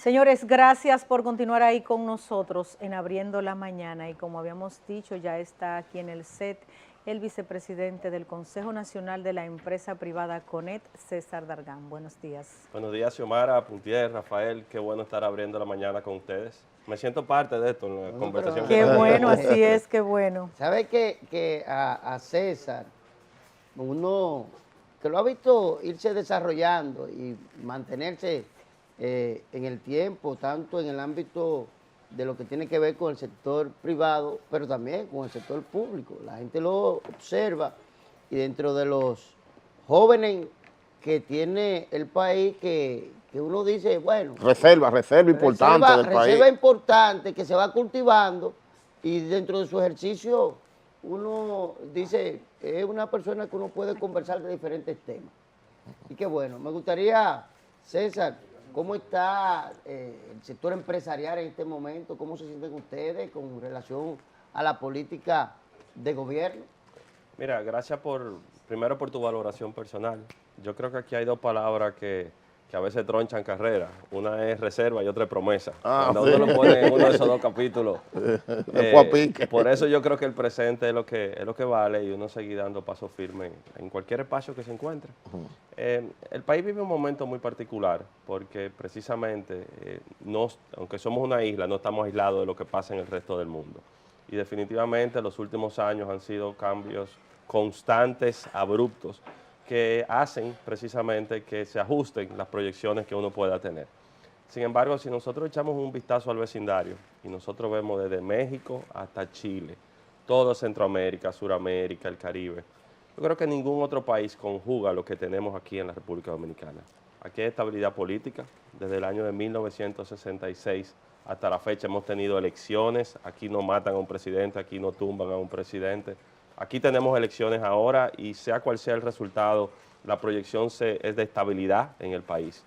Señores, gracias por continuar ahí con nosotros en Abriendo la Mañana y como habíamos dicho, ya está aquí en el set el vicepresidente del Consejo Nacional de la Empresa Privada CONET, César Dargán. Buenos días. Buenos días, Xiomara, Puntier, Rafael, qué bueno estar abriendo la mañana con ustedes. Me siento parte de esto, en la conversación que Qué estamos bueno, teniendo. así es, qué bueno. ¿Sabe que a César, uno que lo ha visto irse desarrollando y mantenerse en el tiempo, tanto en el ámbito de lo que tiene que ver con el sector privado, pero también con el sector público? La gente lo observa y dentro de los jóvenes que tiene el país, que uno dice, bueno, Reserva importante del país. reserva importante que se va cultivando y dentro de su ejercicio uno dice, es una persona que uno puede conversar de diferentes temas. Y qué bueno, me gustaría, César, ¿cómo está el sector empresarial en este momento? ¿Cómo se sienten ustedes con relación a la política de gobierno? Mira, gracias primero por tu valoración personal. Yo creo que aquí hay dos palabras que a veces tronchan carrera. Una es reserva y otra es promesa. Cuando sí. uno lo pone en uno de esos dos capítulos. Fue a pique. Por eso yo creo que el presente es lo que vale y uno seguir dando paso firme en cualquier espacio que se encuentre. El país vive un momento muy particular porque precisamente, aunque somos una isla, no estamos aislados de lo que pasa en el resto del mundo. Y definitivamente los últimos años han sido cambios constantes, abruptos, que hacen precisamente que se ajusten las proyecciones que uno pueda tener. Sin embargo, si nosotros echamos un vistazo al vecindario y nosotros vemos desde México hasta Chile, todo Centroamérica, Suramérica, el Caribe, yo creo que ningún otro país conjuga lo que tenemos aquí en la República Dominicana. Aquí hay estabilidad política. Desde el año de 1966 hasta la fecha hemos tenido elecciones. Aquí no matan a un presidente, aquí no tumban a un presidente. Aquí tenemos elecciones ahora y sea cual sea el resultado, la proyección es de estabilidad en el país.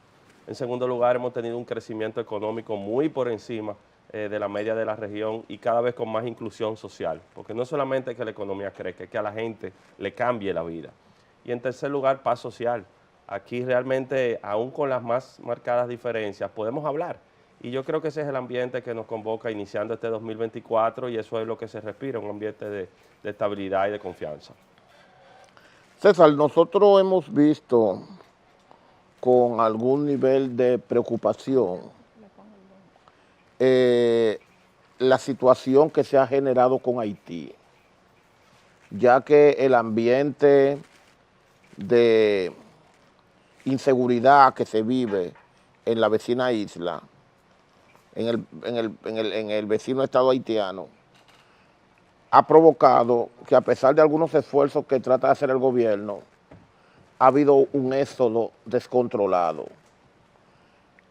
En segundo lugar, hemos tenido un crecimiento económico muy por encima de la media de la región y cada vez con más inclusión social, porque no solamente que la economía crezca, es que a la gente le cambie la vida. Y en tercer lugar, paz social. Aquí realmente, aún con las más marcadas diferencias, podemos hablar. Y yo creo que ese es el ambiente que nos convoca iniciando este 2024 y eso es lo que se respira, un ambiente de estabilidad y de confianza. César, nosotros hemos visto con algún nivel de preocupación la situación que se ha generado con Haití, ya que el ambiente de inseguridad que se vive en la vecina isla, en el vecino estado haitiano, ha provocado que a pesar de algunos esfuerzos que trata de hacer el gobierno, ha habido un éxodo descontrolado.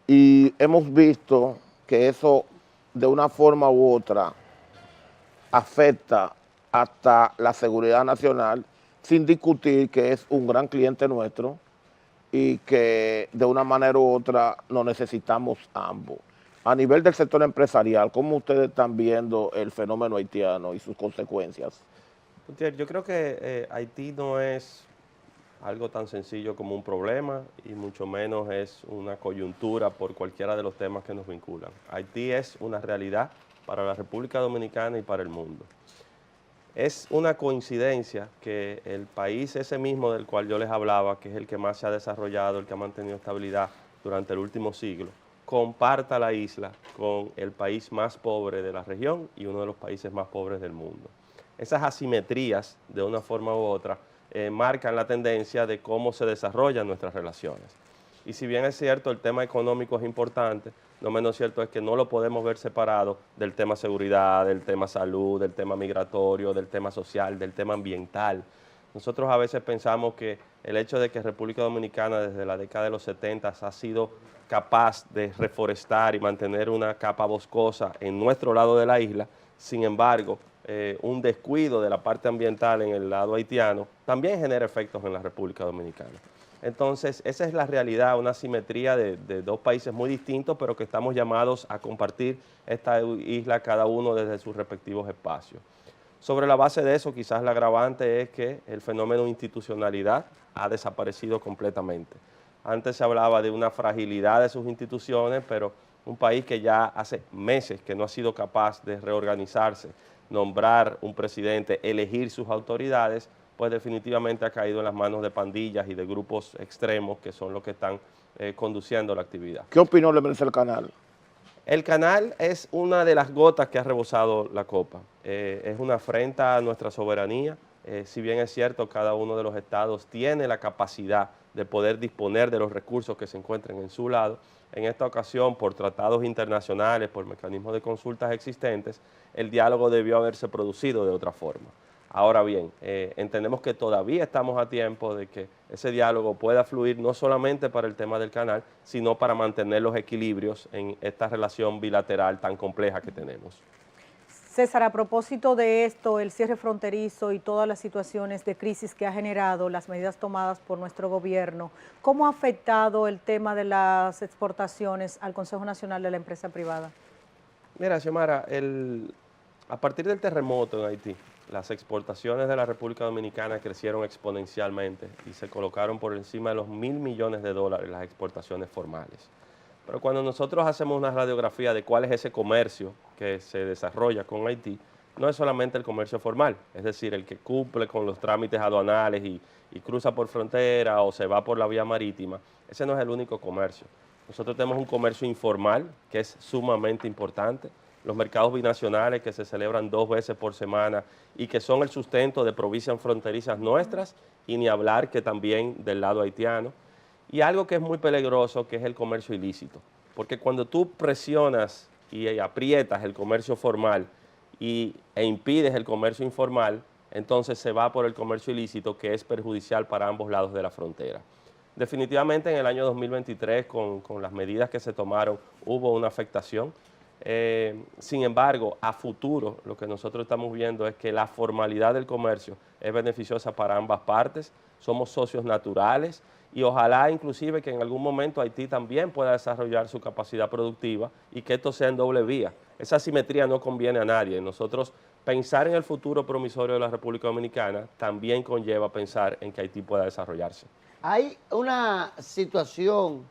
Y hemos visto que eso de una forma u otra afecta hasta la seguridad nacional, sin discutir que es un gran cliente nuestro y que de una manera u otra nos necesitamos ambos. A nivel del sector empresarial, ¿cómo ustedes están viendo el fenómeno haitiano y sus consecuencias? Yo creo que Haití no es algo tan sencillo como un problema y mucho menos es una coyuntura por cualquiera de los temas que nos vinculan. Haití es una realidad para la República Dominicana y para el mundo. Es una coincidencia que el país ese mismo del cual yo les hablaba, que es el que más se ha desarrollado, el que ha mantenido estabilidad durante el último siglo, comparta la isla con el país más pobre de la región y uno de los países más pobres del mundo. Esas asimetrías, de una forma u otra, marcan la tendencia de cómo se desarrollan nuestras relaciones. Y si bien es cierto, el tema económico es importante, no menos cierto es que no lo podemos ver separado del tema seguridad, del tema salud, del tema migratorio, del tema social, del tema ambiental. Nosotros a veces pensamos que el hecho de que República Dominicana desde la década de los 70 ha sido capaz de reforestar y mantener una capa boscosa en nuestro lado de la isla, sin embargo, un descuido de la parte ambiental en el lado haitiano también genera efectos en la República Dominicana. Entonces, esa es la realidad, una simetría de dos países muy distintos, pero que estamos llamados a compartir esta isla cada uno desde sus respectivos espacios. Sobre la base de eso, quizás la agravante es que el fenómeno de institucionalidad ha desaparecido completamente. Antes se hablaba de una fragilidad de sus instituciones, pero un país que ya hace meses que no ha sido capaz de reorganizarse, nombrar un presidente, elegir sus autoridades, pues definitivamente ha caído en las manos de pandillas y de grupos extremos que son los que están conduciendo la actividad. ¿Qué opinión le merece el canal? El canal es una de las gotas que ha rebosado la copa. Es una afrenta a nuestra soberanía. Si bien es cierto, cada uno de los estados tiene la capacidad de poder disponer de los recursos que se encuentren en su lado. En esta ocasión, por tratados internacionales, por mecanismos de consultas existentes, el diálogo debió haberse producido de otra forma. Ahora bien, entendemos que todavía estamos a tiempo de que ese diálogo pueda fluir no solamente para el tema del canal, sino para mantener los equilibrios en esta relación bilateral tan compleja que tenemos. César, a propósito de esto, el cierre fronterizo y todas las situaciones de crisis que ha generado, las medidas tomadas por nuestro gobierno, ¿cómo ha afectado el tema de las exportaciones al Consejo Nacional de la Empresa Privada? Mira, Xiomara, a partir del terremoto en Haití, las exportaciones de la República Dominicana crecieron exponencialmente y se colocaron por encima de los $1.000 millones las exportaciones formales. Pero cuando nosotros hacemos una radiografía de cuál es ese comercio que se desarrolla con Haití, no es solamente el comercio formal, es decir, el que cumple con los trámites aduanales y cruza por frontera o se va por la vía marítima. Ese no es el único comercio. Nosotros tenemos un comercio informal que es sumamente importante, los mercados binacionales que se celebran 2 veces por semana y que son el sustento de provincias fronterizas nuestras y ni hablar que también del lado haitiano. Y algo que es muy peligroso, que es el comercio ilícito, porque cuando tú presionas y aprietas el comercio formal e impides el comercio informal, entonces se va por el comercio ilícito, que es perjudicial para ambos lados de la frontera. Definitivamente en el año 2023, con las medidas que se tomaron, hubo una afectación. Sin embargo, a futuro, lo que nosotros estamos viendo es que la formalidad del comercio es beneficiosa para ambas partes, somos socios naturales, y ojalá inclusive que en algún momento Haití también pueda desarrollar su capacidad productiva y que esto sea en doble vía. Esa asimetría no conviene a nadie. Nosotros pensar en el futuro promisorio de la República Dominicana también conlleva pensar en que Haití pueda desarrollarse. Hay una situación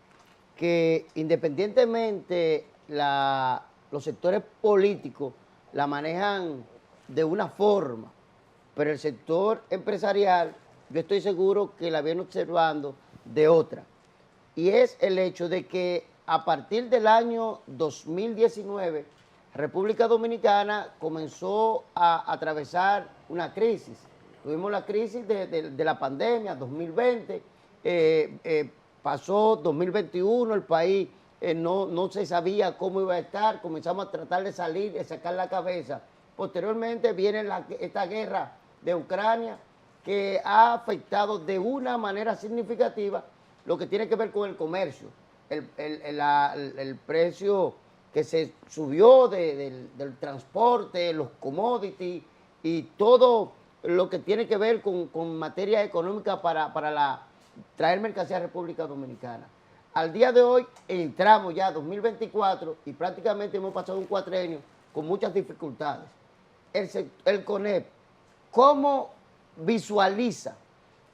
que independientemente los sectores políticos la manejan de una forma, pero el sector empresarial, yo estoy seguro que la viene observando de otra, y es el hecho de que a partir del año 2019 República Dominicana comenzó a atravesar una crisis. Tuvimos la crisis de la pandemia, 2020, pasó 2021, el país no se sabía cómo iba a estar, comenzamos a tratar de salir, de sacar la cabeza. Posteriormente viene esta guerra de Ucrania, que ha afectado de una manera significativa lo que tiene que ver con el comercio, el precio que se subió del transporte, los commodities y todo lo que tiene que ver con materia económica para traer mercancía a República Dominicana. Al día de hoy entramos ya a 2024 y prácticamente hemos pasado un cuatrenio con muchas dificultades. El CONEP, ¿cómo visualiza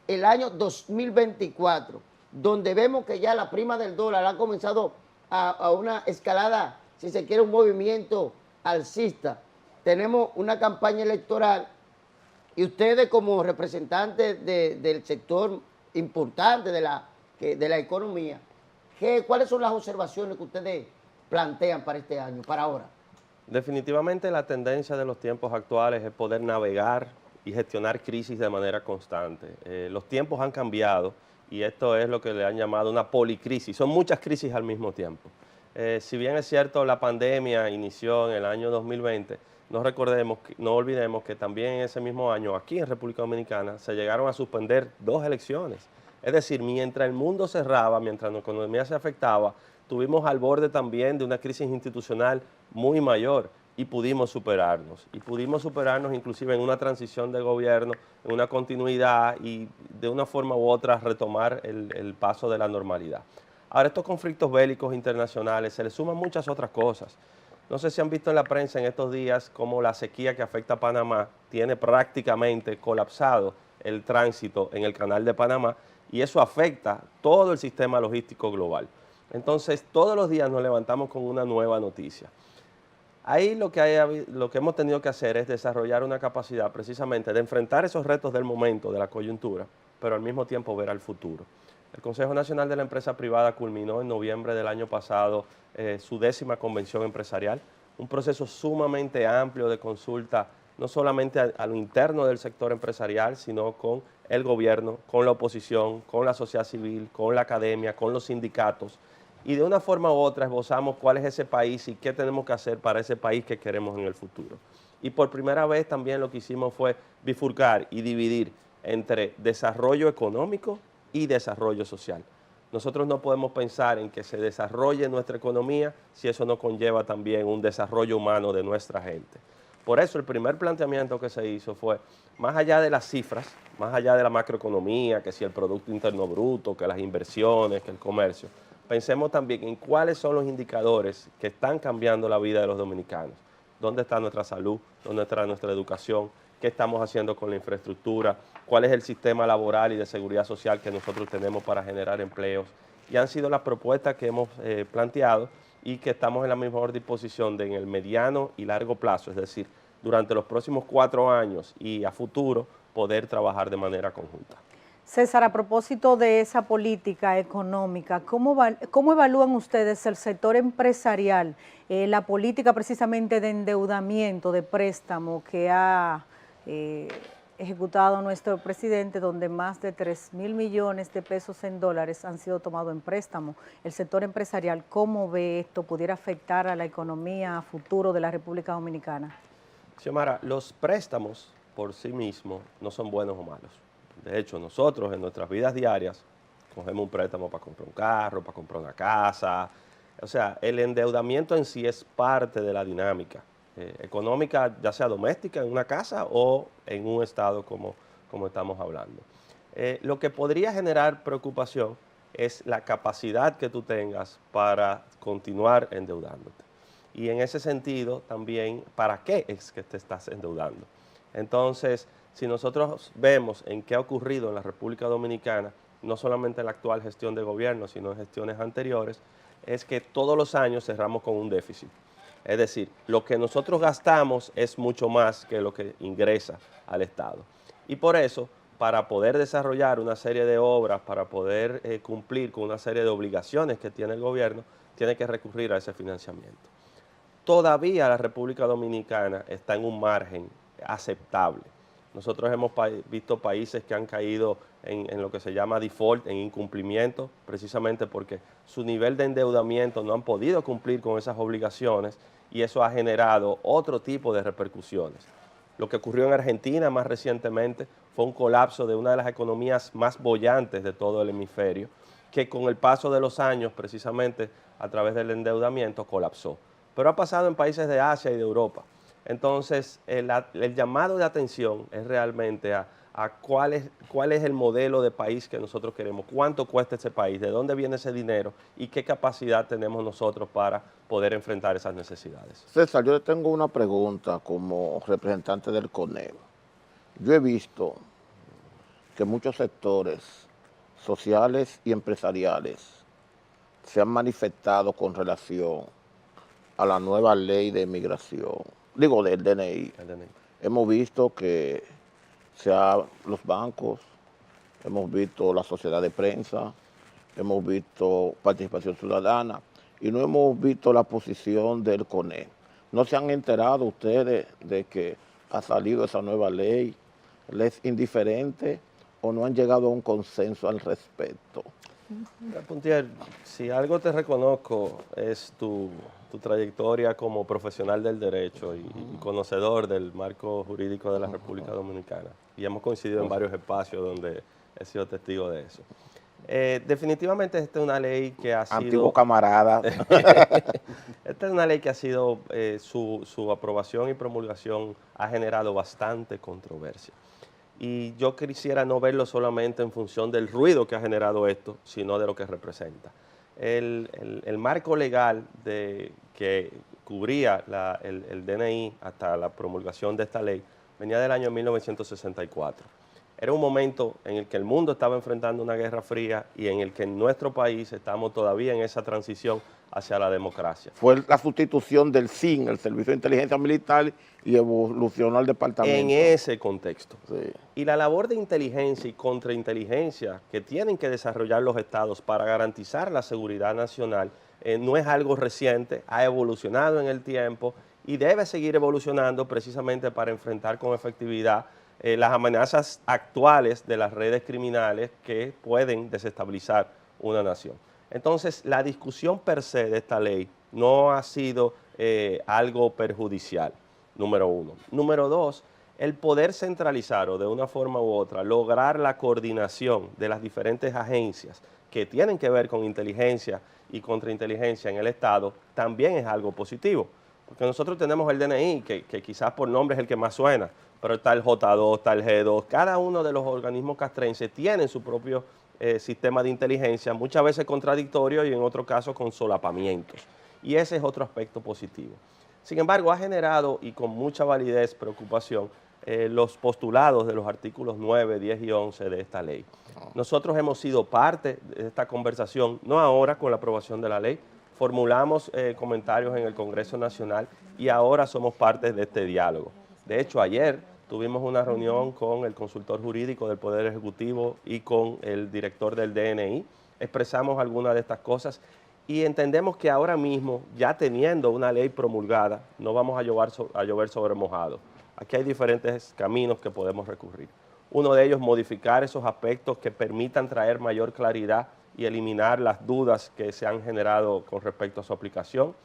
el año 2024, donde vemos que ya la prima del dólar ha comenzado a una escalada, si se quiere, un movimiento alcista? Tenemos una campaña electoral y ustedes como representantes del sector importante de la economía, ¿cuáles son las observaciones que ustedes plantean para este año, para ahora? Definitivamente la tendencia de los tiempos actuales es poder navegar y gestionar crisis de manera constante. Los tiempos han cambiado y esto es lo que le han llamado una policrisis. Son muchas crisis al mismo tiempo. Si bien es cierto, la pandemia inició en el año 2020, no olvidemos que también en ese mismo año, aquí en República Dominicana, se llegaron a suspender 2 elecciones. Es decir, mientras el mundo cerraba, mientras la economía se afectaba, tuvimos al borde también de una crisis institucional muy mayor y pudimos superarnos. Y pudimos superarnos inclusive en una transición de gobierno, en una continuidad y de una forma u otra retomar el paso de la normalidad. Ahora, estos conflictos bélicos internacionales se les suman muchas otras cosas. No sé si han visto en la prensa en estos días cómo la sequía que afecta a Panamá tiene prácticamente colapsado el tránsito en el canal de Panamá y eso afecta todo el sistema logístico global. Entonces, todos los días nos levantamos con una nueva noticia. Ahí lo que hemos tenido que hacer es desarrollar una capacidad precisamente de enfrentar esos retos del momento, de la coyuntura, pero al mismo tiempo ver al futuro. El Consejo Nacional de la Empresa Privada culminó en noviembre del año pasado su 10ª convención empresarial, un proceso sumamente amplio de consulta, no solamente a lo interno del sector empresarial, sino con el gobierno, con la oposición, con la sociedad civil, con la academia, con los sindicatos, y de una forma u otra esbozamos cuál es ese país y qué tenemos que hacer para ese país que queremos en el futuro. Y por primera vez también lo que hicimos fue bifurcar y dividir entre desarrollo económico y desarrollo social. Nosotros no podemos pensar en que se desarrolle nuestra economía si eso no conlleva también un desarrollo humano de nuestra gente. Por eso el primer planteamiento que se hizo fue, más allá de las cifras, más allá de la macroeconomía, que si el Producto Interno Bruto, que las inversiones, que el comercio, pensemos también en cuáles son los indicadores que están cambiando la vida de los dominicanos. ¿Dónde está nuestra salud? ¿Dónde está nuestra educación? ¿Qué estamos haciendo con la infraestructura? ¿Cuál es el sistema laboral y de seguridad social que nosotros tenemos para generar empleos? Y han sido las propuestas que hemos planteado y que estamos en la mejor disposición de en el mediano y largo plazo, es decir, durante los próximos 4 años y a futuro, poder trabajar de manera conjunta. César, a propósito de esa política económica, ¿cómo evalúan ustedes el sector empresarial, la política precisamente de endeudamiento, de préstamo que ha ejecutado nuestro presidente, donde más de 3.000 millones de pesos en dólares han sido tomados en préstamo? El sector empresarial, ¿cómo ve esto? ¿Pudiera afectar a la economía a futuro de la República Dominicana? Xiomara, los préstamos por sí mismos no son buenos o malos. De hecho, nosotros en nuestras vidas diarias cogemos un préstamo para comprar un carro, para comprar una casa. O sea, el endeudamiento en sí es parte de la dinámica económica, ya sea doméstica, en una casa o en un estado como estamos hablando. Lo que podría generar preocupación es la capacidad que tú tengas para continuar endeudándote. Y en ese sentido también, ¿para qué es que te estás endeudando? Entonces, si nosotros vemos en qué ha ocurrido en la República Dominicana, no solamente en la actual gestión de gobierno, sino en gestiones anteriores, es que todos los años cerramos con un déficit. Es decir, lo que nosotros gastamos es mucho más que lo que ingresa al Estado. Y por eso, para poder desarrollar una serie de obras, para poder cumplir con una serie de obligaciones que tiene el gobierno, tiene que recurrir a ese financiamiento. Todavía la República Dominicana está en un margen aceptable. Nosotros hemos visto países que han caído en lo que se llama default, en incumplimiento, precisamente porque su nivel de endeudamiento no han podido cumplir con esas obligaciones y eso ha generado otro tipo de repercusiones. Lo que ocurrió en Argentina más recientemente fue un colapso de una de las economías más bollantes de todo el hemisferio, que con el paso de los años, precisamente a través del endeudamiento, colapsó. Pero ha pasado en países de Asia y de Europa. Entonces, el llamado de atención es realmente a cuál es el modelo de país que nosotros queremos, cuánto cuesta ese país, de dónde viene ese dinero y qué capacidad tenemos nosotros para poder enfrentar esas necesidades. César, yo le tengo una pregunta como representante del CONEP. Yo he visto que muchos sectores sociales y empresariales se han manifestado con relación a la nueva ley de migración, digo del DNI. Hemos visto que los bancos, hemos visto la sociedad de prensa, hemos visto participación ciudadana y no hemos visto la posición del CONEP. ¿No se han enterado ustedes de que ha salido esa nueva ley? ¿Les es indiferente o no han llegado a un consenso al respecto? Puntier, si algo te reconozco es tu trayectoria como profesional del derecho y conocedor del marco jurídico de la República Dominicana. Y hemos coincidido en varios espacios donde he sido testigo de eso. Definitivamente esta es una ley que ha sido... Antiguo camarada. Esta es una ley que ha sido, su aprobación y promulgación ha generado bastante controversia. Y yo quisiera no verlo solamente en función del ruido que ha generado esto, sino de lo que representa. El marco legal que cubría el DNI hasta la promulgación de esta ley venía del año 1964. Era un momento en el que el mundo estaba enfrentando una guerra fría y en el que en nuestro país estamos todavía en esa transición hacia la democracia. Fue la sustitución del SIN, el Servicio de Inteligencia Militar, y evolucionó al departamento. En ese contexto. Sí. Y la labor de inteligencia y contrainteligencia que tienen que desarrollar los estados para garantizar la seguridad nacional no es algo reciente, ha evolucionado en el tiempo y debe seguir evolucionando precisamente para enfrentar con efectividad las amenazas actuales de las redes criminales que pueden desestabilizar una nación. Entonces, la discusión per se de esta ley no ha sido algo perjudicial, número uno. Número dos, el poder centralizar o de una forma u otra lograr la coordinación de las diferentes agencias que tienen que ver con inteligencia y contrainteligencia en el Estado también es algo positivo. Porque nosotros tenemos el DNI, que quizás por nombre es el que más suena, pero está el J2, está el G2, cada uno de los organismos castrenses tienen su propio sistema de inteligencia, muchas veces contradictorio y en otros casos con solapamientos. Y ese es otro aspecto positivo. Sin embargo, ha generado, y con mucha validez, preocupación, los postulados de los artículos 9, 10 y 11 de esta ley. Nosotros hemos sido parte de esta conversación, no ahora con la aprobación de la ley, formulamos comentarios en el Congreso Nacional y ahora somos parte de este diálogo. De hecho, ayer tuvimos una reunión con el consultor jurídico del Poder Ejecutivo y con el director del DNI. Expresamos algunas de estas cosas y entendemos que ahora mismo, ya teniendo una ley promulgada, no vamos a llover sobre mojado. Aquí hay diferentes caminos que podemos recurrir. Uno de ellos, modificar esos aspectos que permitan traer mayor claridad y eliminar las dudas que se han generado con respecto a su aplicación.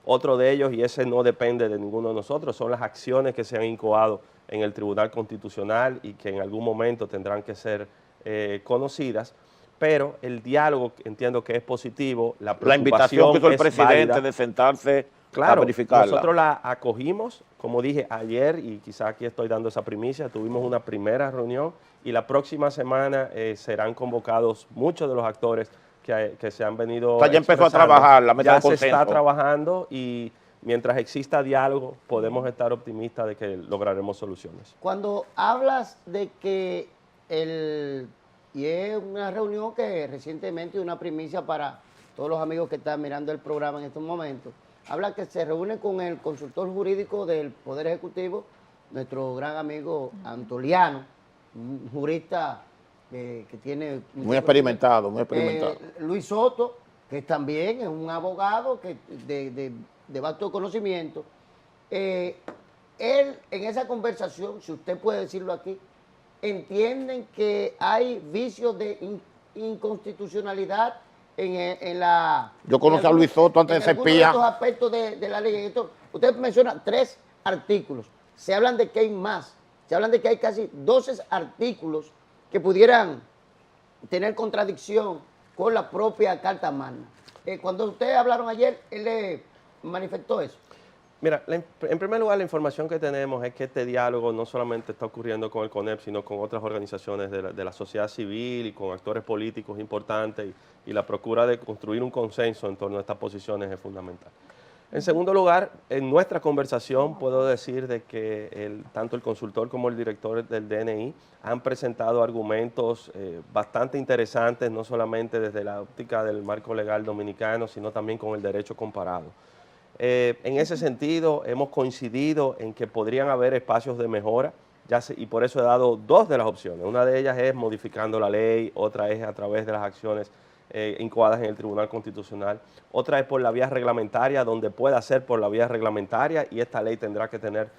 Otro de ellos, y ese no depende de ninguno de nosotros, son las acciones que se han incoado en el Tribunal Constitucional y que en algún momento tendrán que ser conocidas. Pero el diálogo entiendo que es positivo, la invitación que hizo el presidente válida. de sentarse a Claro, verificarla. nosotros la acogimos, como dije ayer, y quizá aquí estoy dando esa primicia, tuvimos una primera reunión y la próxima semana serán convocados muchos de los actores que se han venido. O sea, ya empezó a trabajar la mesa de consenso. Ya se está trabajando y mientras exista diálogo podemos estar optimistas de que lograremos soluciones. Cuando hablas de que y es una reunión que recientemente, una primicia para todos los amigos que están mirando el programa en estos momentos, habla que se reúne con el consultor jurídico del Poder Ejecutivo, nuestro gran amigo Antoliano, un jurista que tiene... Muy experimentado, muy experimentado. Luis Soto, que también es un abogado que de vasto conocimiento. Él, en esa conversación, si usted puede decirlo aquí, entienden que hay vicios de inconstitucionalidad en la... Yo conocí a Luis Soto antes de ser espía. En estos aspectos de la ley. Usted menciona 3 artículos. Se hablan de que hay más. Se hablan de que hay casi 12 artículos que pudieran tener contradicción con la propia Carta Magna. Cuando ustedes hablaron ayer, él le manifestó eso. Mira, en primer lugar, la información que tenemos es que este diálogo no solamente está ocurriendo con el CONEP, sino con otras organizaciones de la sociedad civil y con actores políticos importantes y la procura de construir un consenso en torno a estas posiciones es fundamental. En segundo lugar, en nuestra conversación puedo decir de que tanto el consultor como el director del DNI han presentado argumentos bastante interesantes, no solamente desde la óptica del marco legal dominicano, sino también con el derecho comparado. En ese sentido, hemos coincidido en que podrían haber espacios de mejora y por eso he dado 2 de las opciones. Una de ellas es modificando la ley, otra es a través de las acciones incoadas en el Tribunal Constitucional, otra es por la vía reglamentaria, donde pueda ser por la vía reglamentaria y esta ley tendrá que tener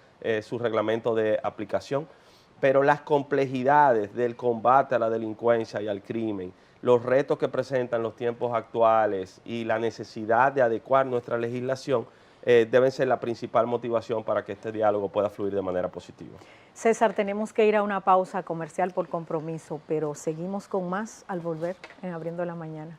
su reglamento de aplicación. Pero las complejidades del combate a la delincuencia y al crimen, los retos que presentan los tiempos actuales y la necesidad de adecuar nuestra legislación deben ser la principal motivación para que este diálogo pueda fluir de manera positiva. César, tenemos que ir a una pausa comercial por compromiso, pero seguimos con más al volver en Abriendo la Mañana.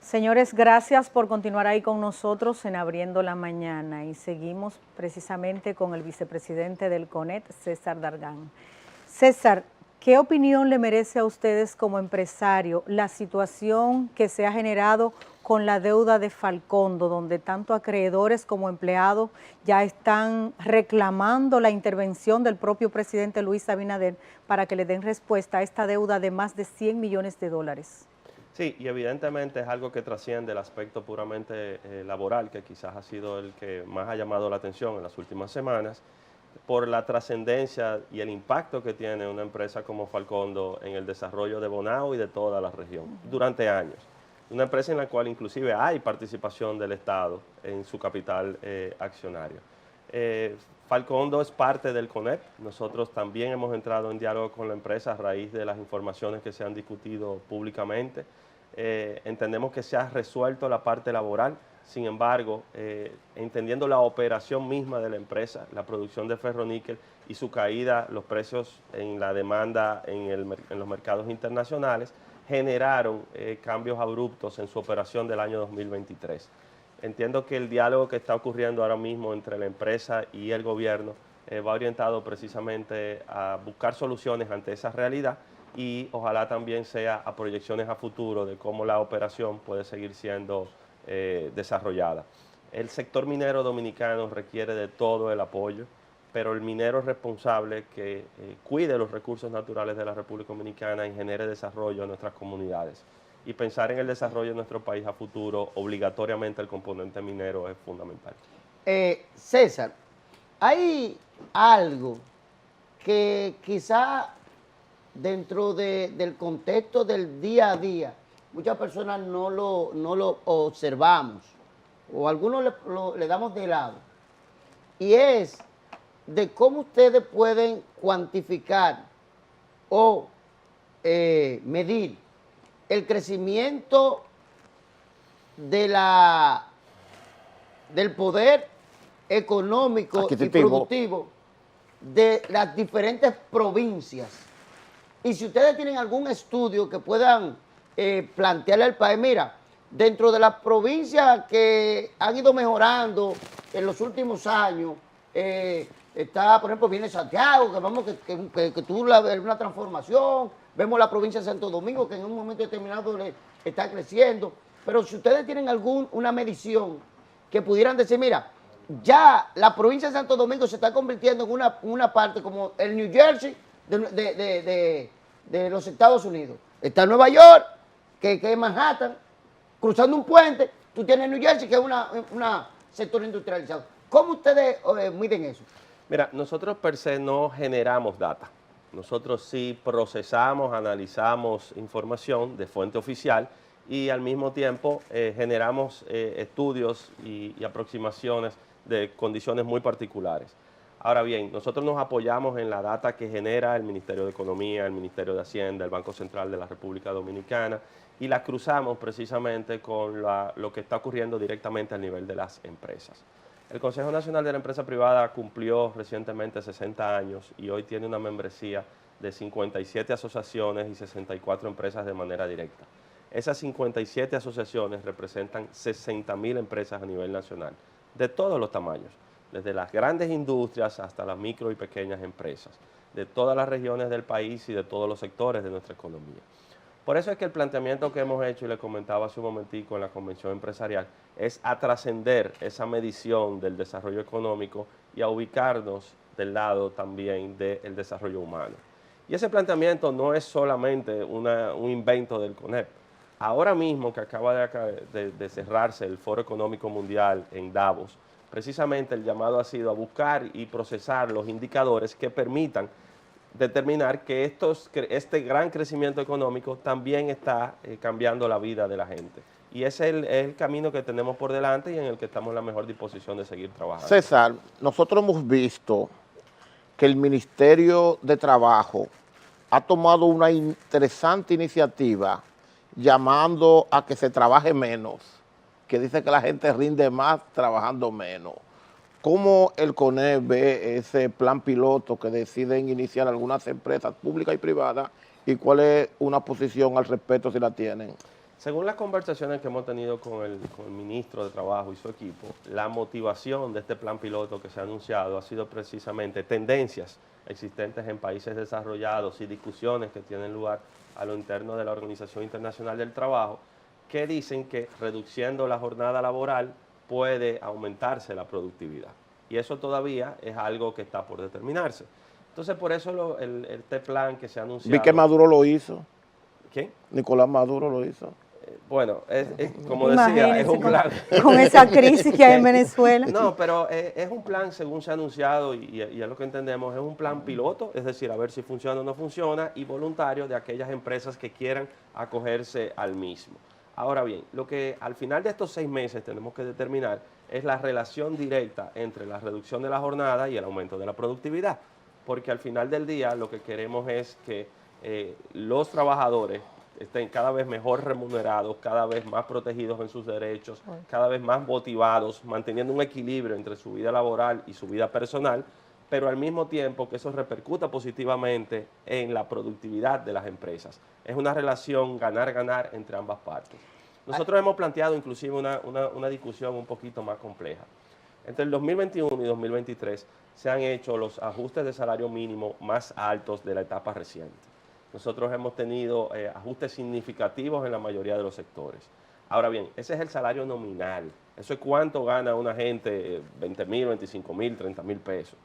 Señores, gracias por continuar ahí con nosotros en Abriendo la Mañana y seguimos precisamente con el vicepresidente del CONET, César Dargan. César, ¿Qué opinión le merece a ustedes como empresario la situación que se ha generado con la deuda de Falcondo, donde tanto acreedores como empleados ya están reclamando la intervención del propio presidente Luis Abinader para que le den respuesta a esta deuda de más de 100 millones de dólares? Sí, y evidentemente es algo que trasciende el aspecto puramente laboral, que quizás ha sido el que más ha llamado la atención en las últimas semanas, por la trascendencia y el impacto que tiene una empresa como Falcondo en el desarrollo de Bonao y de toda la región durante años. Una empresa en la cual inclusive hay participación del Estado en su capital accionario. Falcondo es parte del CONEP. Nosotros también hemos entrado en diálogo con la empresa a raíz de las informaciones que se han discutido públicamente. Entendemos que se ha resuelto la parte laboral. Sin embargo, entendiendo la operación misma de la empresa, la producción de ferroníquel y su caída, los precios en la demanda en los mercados internacionales, generaron cambios abruptos en su operación del año 2023. Entiendo que el diálogo que está ocurriendo ahora mismo entre la empresa y el gobierno va orientado precisamente a buscar soluciones ante esa realidad y ojalá también sea a proyecciones a futuro de cómo la operación puede seguir siendo desarrollada. El sector minero dominicano requiere de todo el apoyo, pero el minero es responsable que cuide los recursos naturales de la República Dominicana y genere desarrollo en nuestras comunidades. Y pensar en el desarrollo de nuestro país a futuro, obligatoriamente el componente minero es fundamental. César, hay algo que quizá dentro del contexto del día a día, muchas personas no lo observamos o algunos le damos de lado, y es de cómo ustedes pueden cuantificar o medir el crecimiento del poder económico y productivo de las diferentes provincias. Y si ustedes tienen algún estudio que puedan plantearle al país, mira, dentro de las provincias que han ido mejorando en los últimos años, está, por ejemplo, viene Santiago, que vamos que tuvo una transformación, vemos la provincia de Santo Domingo, que en un momento determinado está creciendo, pero si ustedes tienen una medición que pudieran decir, mira, ya la provincia de Santo Domingo se está convirtiendo en una parte como el New Jersey de los Estados Unidos. Está Nueva York, que es Manhattan, cruzando un puente, tú tienes New Jersey, que es un sector industrializado. ¿Cómo ustedes miden eso? Mira, nosotros per se no generamos data. Nosotros sí procesamos, analizamos información de fuente oficial y al mismo tiempo generamos estudios y aproximaciones de condiciones muy particulares. Ahora bien, nosotros nos apoyamos en la data que genera el Ministerio de Economía, el Ministerio de Hacienda, el Banco Central de la República Dominicana y la cruzamos precisamente con lo que está ocurriendo directamente a nivel de las empresas. El Consejo Nacional de la Empresa Privada cumplió recientemente 60 años y hoy tiene una membresía de 57 asociaciones y 64 empresas de manera directa. Esas 57 asociaciones representan 60.000 empresas a nivel nacional, de todos los tamaños, desde las grandes industrias hasta las micro y pequeñas empresas, de todas las regiones del país y de todos los sectores de nuestra economía. Por eso es que el planteamiento que hemos hecho, y le comentaba hace un momentico en la convención empresarial, es a trascender esa medición del desarrollo económico y a ubicarnos del lado también del desarrollo humano. Y ese planteamiento no es solamente un invento del CONEP. Ahora mismo que acaba de cerrarse el Foro Económico Mundial en Davos, precisamente el llamado ha sido a buscar y procesar los indicadores que permitan determinar que este gran crecimiento económico también está cambiando la vida de la gente. Y ese es el camino que tenemos por delante y en el que estamos en la mejor disposición de seguir trabajando. César, nosotros hemos visto que el Ministerio de Trabajo ha tomado una interesante iniciativa llamando a que se trabaje menos, que dice que la gente rinde más trabajando menos. ¿Cómo el CONEP ve ese plan piloto que deciden iniciar algunas empresas públicas y privadas y cuál es una posición al respecto si la tienen? Según las conversaciones que hemos tenido con el ministro de Trabajo y su equipo, la motivación de este plan piloto que se ha anunciado ha sido precisamente tendencias existentes en países desarrollados y discusiones que tienen lugar a lo interno de la Organización Internacional del Trabajo, que dicen que reduciendo la jornada laboral puede aumentarse la productividad. Y eso todavía es algo que está por determinarse. Entonces, por eso este plan que se ha anunciado... Vi que Maduro lo hizo. ¿Quién? Nicolás Maduro lo hizo. Bueno, como decía, es un plan... Con esa crisis que hay en Venezuela. No, pero es un plan, según se ha anunciado, y es lo que entendemos, es un plan piloto, es decir, a ver si funciona o no funciona, y voluntario de aquellas empresas que quieran acogerse al mismo. Ahora bien, lo que al final de estos 6 meses tenemos que determinar es la relación directa entre la reducción de la jornada y el aumento de la productividad, porque al final del día lo que queremos es que los trabajadores estén cada vez mejor remunerados, cada vez más protegidos en sus derechos, cada vez más motivados, manteniendo un equilibrio entre su vida laboral y su vida personal, pero al mismo tiempo que eso repercuta positivamente en la productividad de las empresas. Es una relación ganar-ganar entre ambas partes. Nosotros hemos planteado inclusive una discusión un poquito más compleja. Entre el 2021 y 2023 se han hecho los ajustes de salario mínimo más altos de la etapa reciente. Nosotros hemos tenido ajustes significativos en la mayoría de los sectores. Ahora bien, ese es el salario nominal. Eso es cuánto gana una gente, 20,000, 25,000, 30,000 pesos.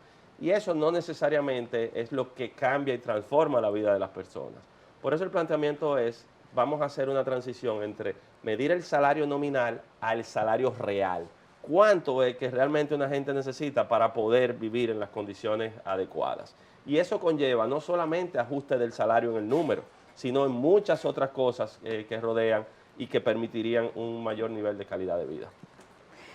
Y eso no necesariamente es lo que cambia y transforma la vida de las personas. Por eso el planteamiento es, vamos a hacer una transición entre medir el salario nominal al salario real. ¿Cuánto es que realmente una gente necesita para poder vivir en las condiciones adecuadas? Y eso conlleva no solamente ajuste del salario en el número, sino en muchas otras cosas que rodean y que permitirían un mayor nivel de calidad de vida.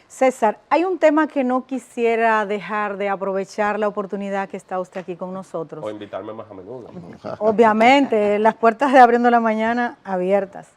César, hay un tema que no quisiera dejar de aprovechar la oportunidad que está usted aquí con nosotros. O invitarme más a menudo. Obviamente, las puertas de Abriendo la Mañana abiertas.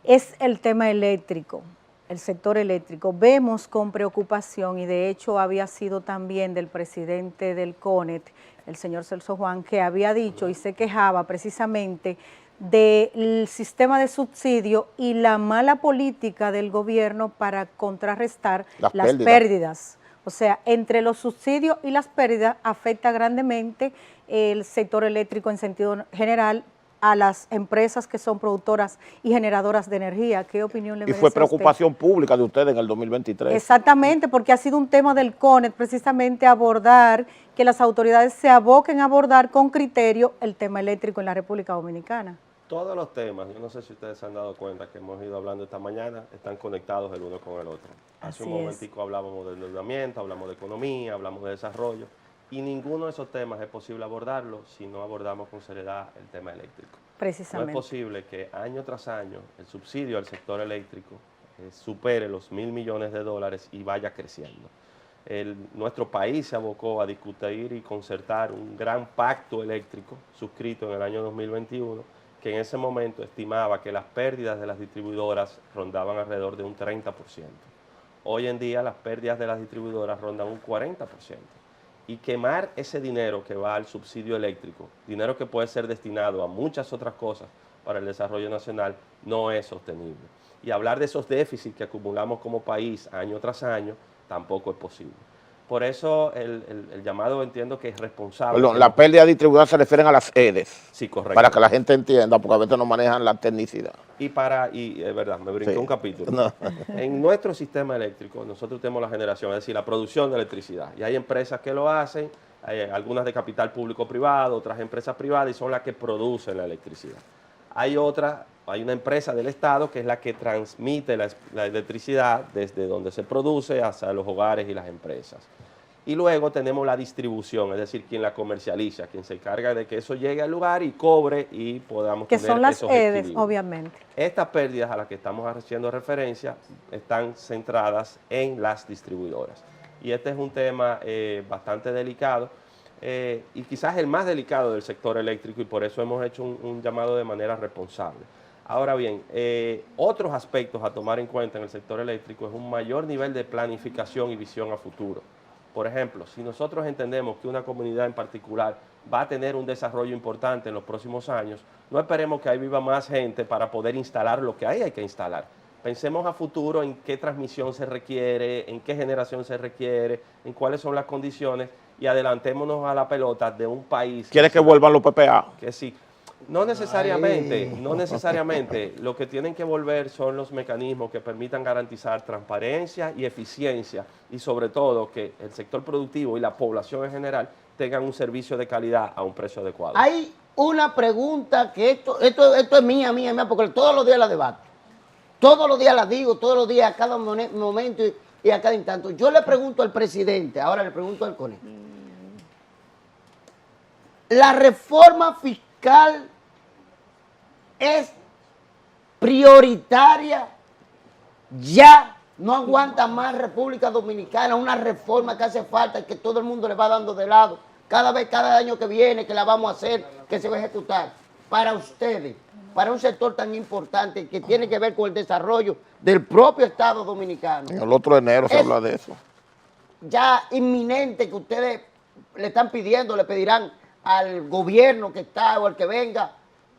Es el tema eléctrico, el sector eléctrico. Vemos con preocupación, y de hecho había sido también del presidente del CONET, el señor Celso Juan, que había dicho y se quejaba precisamente del sistema de subsidio y la mala política del gobierno para contrarrestar las pérdidas. O sea, entre los subsidios y las pérdidas afecta grandemente el sector eléctrico en sentido general a las empresas que son productoras y generadoras de energía. ¿Qué opinión le merece? Y fue preocupación pública de ustedes en el 2023. Exactamente, porque ha sido un tema del CONET precisamente abordar, que las autoridades se aboquen a abordar con criterio el tema eléctrico en la República Dominicana. Todos los temas, yo no sé si ustedes se han dado cuenta que hemos ido hablando esta mañana, están conectados el uno con el otro. Hace un momentico hablábamos de endeudamiento, hablamos de economía, hablamos de desarrollo, y ninguno de esos temas es posible abordarlo si no abordamos con seriedad el tema eléctrico. Precisamente. No es posible que año tras año el subsidio al sector eléctrico supere los $1.000 millones y vaya creciendo. Nuestro país se abocó a discutir y concertar un gran pacto eléctrico suscrito en el año 2021, que en ese momento estimaba que las pérdidas de las distribuidoras rondaban alrededor de un 30%. Hoy en día las pérdidas de las distribuidoras rondan un 40%. Y quemar ese dinero que va al subsidio eléctrico, dinero que puede ser destinado a muchas otras cosas para el desarrollo nacional, no es sostenible. Y hablar de esos déficits que acumulamos como país año tras año tampoco es posible. Por eso el llamado entiendo que es responsable. Perdón, la pérdida de distribuidora se refieren a las EDES. Sí, correcto. Para que la gente entienda, porque a veces no manejan la tecnicidad. Y es verdad, me brinqué un capítulo. No. En nuestro sistema eléctrico, nosotros tenemos la generación, es decir, la producción de electricidad. Y hay empresas que lo hacen, algunas de capital público-privado, otras empresas privadas, y son las que producen la electricidad. Hay una empresa del Estado que es la que transmite la electricidad desde donde se produce hacia los hogares y las empresas. Y luego tenemos la distribución, es decir, quien la comercializa, quien se encarga de que eso llegue al lugar y cobre y podamos tener esos equilibrios. Que son las EDES, obviamente. Estas pérdidas a las que estamos haciendo referencia están centradas en las distribuidoras. Y este es un tema bastante delicado y quizás el más delicado del sector eléctrico, y por eso hemos hecho un llamado de manera responsable. Ahora bien, otros aspectos a tomar en cuenta en el sector eléctrico es un mayor nivel de planificación y visión a futuro. Por ejemplo, si nosotros entendemos que una comunidad en particular va a tener un desarrollo importante en los próximos años. No esperemos que ahí viva más gente para poder instalar lo que hay que instalar. Pensemos a futuro en qué transmisión se requiere, en qué generación se requiere, en cuáles son las condiciones y adelantémonos a la pelota de un país. ¿Quiere que vuelvan los PPA? Que sí. No necesariamente, no necesariamente. Lo que tienen que volver son los mecanismos que permitan garantizar transparencia y eficiencia y sobre todo que el sector productivo y la población en general tengan un servicio de calidad a un precio adecuado. Hay una pregunta que esto es mía, porque todos los días la debato. Todos los días la digo, todos los días, a cada momento y a cada instante. Yo le pregunto al presidente, ahora le pregunto al CONET. La reforma fiscal es prioritaria, ya no aguanta más República Dominicana, una reforma que hace falta y que todo el mundo le va dando de lado, cada año que viene, que la vamos a hacer, que se va a ejecutar. Para ustedes, para un sector tan importante que tiene que ver con el desarrollo del propio Estado Dominicano. En el otro enero se habla de eso. Ya inminente que ustedes le están pidiendo, le pedirán al gobierno que está o al que venga,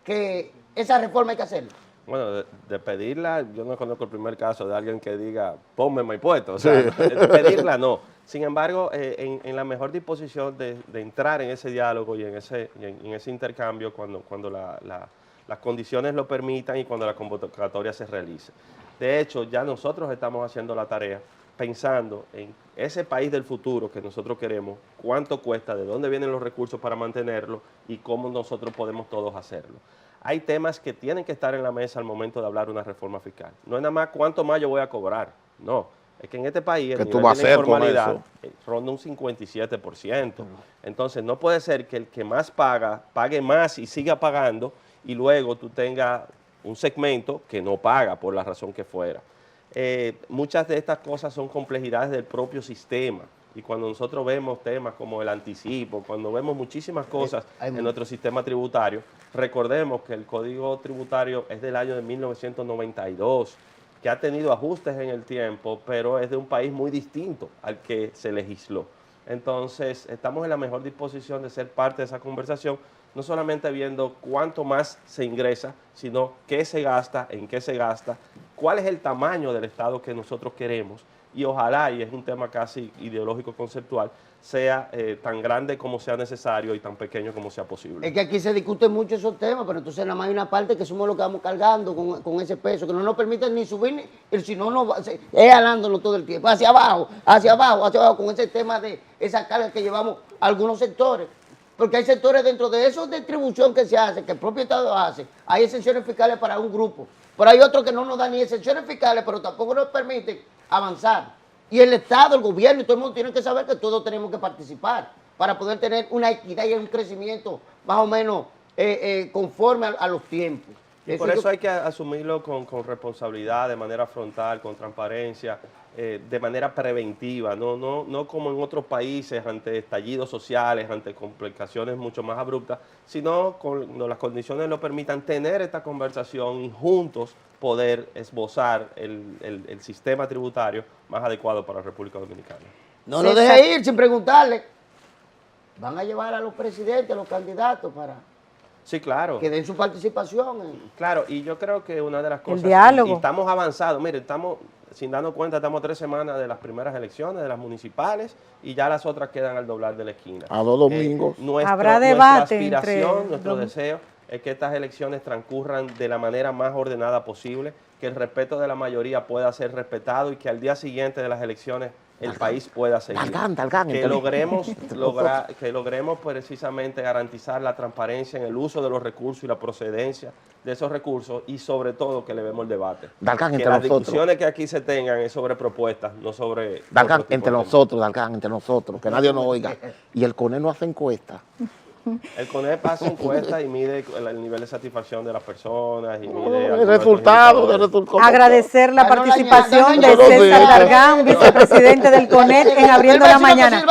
que esa reforma hay que hacerla. Bueno, de pedirla, yo no conozco el primer caso de alguien que diga, ponme mi impuesto. O sea, de pedirla no. Sin embargo, en la mejor disposición de entrar en ese diálogo y en ese intercambio cuando las condiciones lo permitan y cuando la convocatoria se realice. De hecho, ya nosotros estamos haciendo la tarea pensando en ese país del futuro que nosotros queremos, cuánto cuesta, de dónde vienen los recursos para mantenerlo y cómo nosotros podemos todos hacerlo. Hay temas que tienen que estar en la mesa al momento de hablar una reforma fiscal. No es nada más cuánto más yo voy a cobrar, no. Es que en este país el nivel de la informalidad ronda un 57%. Entonces no puede ser que el que más paga, pague más y siga pagando y luego tú tengas un segmento que no paga por la razón que fuera. Muchas de estas cosas son complejidades del propio sistema y cuando nosotros vemos temas como el anticipo, cuando vemos muchísimas cosas en nuestro sistema tributario, recordemos que el Código Tributario es del año de 1992, que ha tenido ajustes en el tiempo, pero es de un país muy distinto al que se legisló. Entonces, estamos en la mejor disposición de ser parte de esa conversación, no solamente viendo cuánto más se ingresa, sino qué se gasta, en qué se gasta, cuál es el tamaño del Estado que nosotros queremos y ojalá, y es un tema casi ideológico conceptual, sea tan grande como sea necesario y tan pequeño como sea posible. Es que aquí se discuten mucho esos temas, pero entonces nada más hay una parte que somos los que vamos cargando con ese peso, que no nos permiten ni subir, si no, es alándonos todo el tiempo, hacia abajo, con ese tema de esa carga que llevamos a algunos sectores. Porque hay sectores dentro de esos de distribución que se hace, que el propio Estado hace, hay exenciones fiscales para un grupo, pero hay otros que no nos dan ni exenciones fiscales, pero tampoco nos permiten avanzar. Y el Estado, el gobierno y todo el mundo tienen que saber que todos tenemos que participar para poder tener una equidad y un crecimiento más o menos conforme a los tiempos. Y por eso hay que asumirlo con responsabilidad, de manera frontal, con transparencia, de manera preventiva, no como en otros países ante estallidos sociales, ante complicaciones mucho más abruptas, sino cuando las condiciones lo permitan tener esta conversación y juntos poder esbozar el sistema tributario más adecuado para la República Dominicana. No lo deje ir sin preguntarle. ¿Van a llevar a los presidentes, a los candidatos para...? Sí, claro. Que den su participación. Claro, y yo creo que una de las cosas... El diálogo. Y estamos avanzados, mire, estamos, sin darnos cuenta, estamos 3 semanas de las primeras elecciones, de las municipales, y ya las otras quedan al doblar de la esquina. A 2 domingos. Habrá debate nuestra aspiración, nuestro deseo es que estas elecciones transcurran de la manera más ordenada posible, que el respeto de la mayoría pueda ser respetado y que al día siguiente de las elecciones el país pueda seguir. Que logremos precisamente garantizar la transparencia en el uso de los recursos y la procedencia de esos recursos y sobre todo que le vemos el debate. Que las discusiones que aquí se tengan es sobre propuestas, no sobre... entre nosotros, que nadie nos oiga. Y el CONET no hace encuesta. El CONET hace encuestas y mide el nivel de satisfacción de las personas y mide el resultado. Agradecer la participación de César Dargan, vicepresidente del CONET en Abriendo la Mañana.